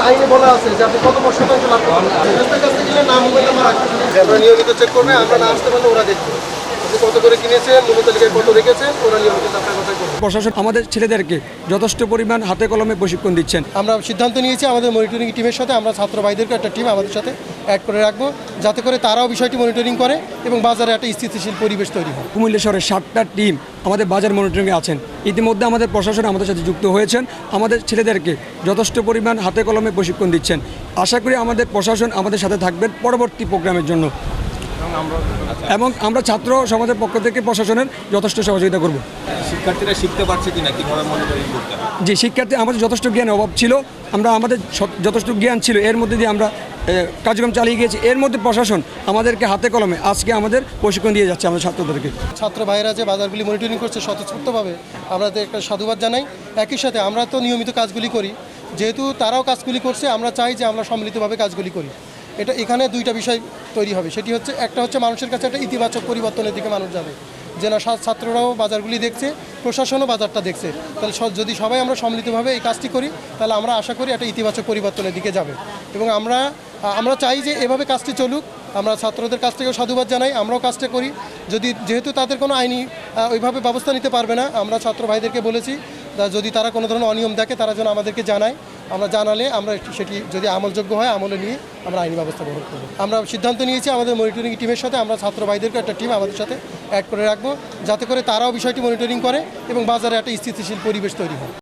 আইনে বলা আছে যে আপনি কত শতাংশ লাভ করবেন। বিজনেসের কাছ থেকে কিনলে নাম মোবাইল নাম্বার রাখবেন, আমরা নিয়মিত চেক করবে, আমরা না আসতে পারলে ওরা দেখবে কত করে কিনেছে, মূল্য তালিকায় কত রেখেছে, ওরা নিয়মিত আপনার কথা করবে। প্রশাসন আমাদের ছেলেদেরকে যথেষ্ট পরিমাণ হাতে কলমে প্রশিক্ষণ দিচ্ছেন। আমরা সিদ্ধান্ত নিয়েছি আমাদের মনিটরিং টিমের সাথে আমরা ছাত্র ভাইদেরকে একটা টিম আমাদের সাথে অ্যাড করে রাখবো, যাতে করে তারাও বিষয়টি মনিটরিং করে এবং বাজারে একটা স্থিতিশীল পরিবেশ তৈরি হয়। কুমিল্লা শহরের 7টা টিম আমাদের বাজার মনিটরিংয়ে আছেন। ইতিমধ্যে আমাদের প্রশাসন আমাদের সাথে যুক্ত হয়েছেন, আমাদের ছেলেদেরকে যথেষ্ট পরিমাণ হাতে কলমে প্রশিক্ষণ দিচ্ছেন। আশা করি আমাদের প্রশাসন আমাদের সাথে থাকবেন পরবর্তী প্রোগ্রামের জন্য এবং আমরা ছাত্র সমাজের পক্ষ থেকে প্রশাসনের যথেষ্ট সহযোগিতা করব। শিক্ষার্থীরা শিখতে পারছে কিনা কিভাবে মনিটরিং করতে হবে? যে শিক্ষার্থী আমাদের যথেষ্ট জ্ঞানের অভাব ছিল, আমাদের যথেষ্ট জ্ঞান ছিল, এর মধ্যে দিয়ে আমরা কার্যক্রম চালিয়ে গিয়েছি। এর মধ্যে প্রশাসন আমাদেরকে হাতে কলমে আজকে আমাদের প্রশিক্ষণ দিয়ে যাচ্ছে আমাদের ছাত্রদেরকে। ছাত্র ভাইয়েরা যে বাজারগুলি মনিটরিং করছে স্বতঃস্ফূর্তভাবে আমরা একটা সাধুবাদ জানাই। একই সাথে আমরা তো নিয়মিত কাজগুলি করি, যেহেতু তারাও কাজগুলি করছে, আমরা চাই যে আমরা সম্মিলিতভাবে কাজগুলি করি। এখানে দুইটা বিষয় তৈরি হবে, সেটি হচ্ছে একটা হচ্ছে মানুষের কাছে একটা ইতিবাচক পরিবর্তনের দিকে মানুষ যাবে, যে না ছাত্ররাও বাজারগুলি দেখছে, প্রশাসনও বাজারটা দেখছে, তাহলে যদি সবাই আমরা সম্মিলিতভাবে এই কাজটি করি তাহলে আমরা আশা করি একটা ইতিবাচক পরিবর্তনের দিকে যাবে। এবং আমরা চাই যে এভাবে কাজটি চলুক। আমরা ছাত্রদের কাছ থেকেও সাধুবাদ জানাই, আমরাও কাজটা করি। যেহেতু তাদের কোনো আইনি ওইভাবে ব্যবস্থা নিতে পারবে না, আমরা ছাত্র ভাইদেরকে বলেছি যদি তারা কোনো ধরনের অনিয়ম দেখে তারা যেন আমাদেরকে জানায়, আমরা জানালে আমরা সেটি যদি আমলযোগ্য হয় আমলে নিয়ে আমরা আইনি ব্যবস্থা গ্রহণ করব। আমরা সিদ্ধান্ত নিয়েছি আমাদের মনিটরিং টিমের সাথে আমরা ছাত্র ভাইদেরকে একটা টিম আমাদের সাথে অ্যাড করে রাখবো, যাতে করে তারাও বিষয়টি মনিটরিং করে এবং বাজারে একটা স্থিতিশীল পরিবেশ তৈরি হয়।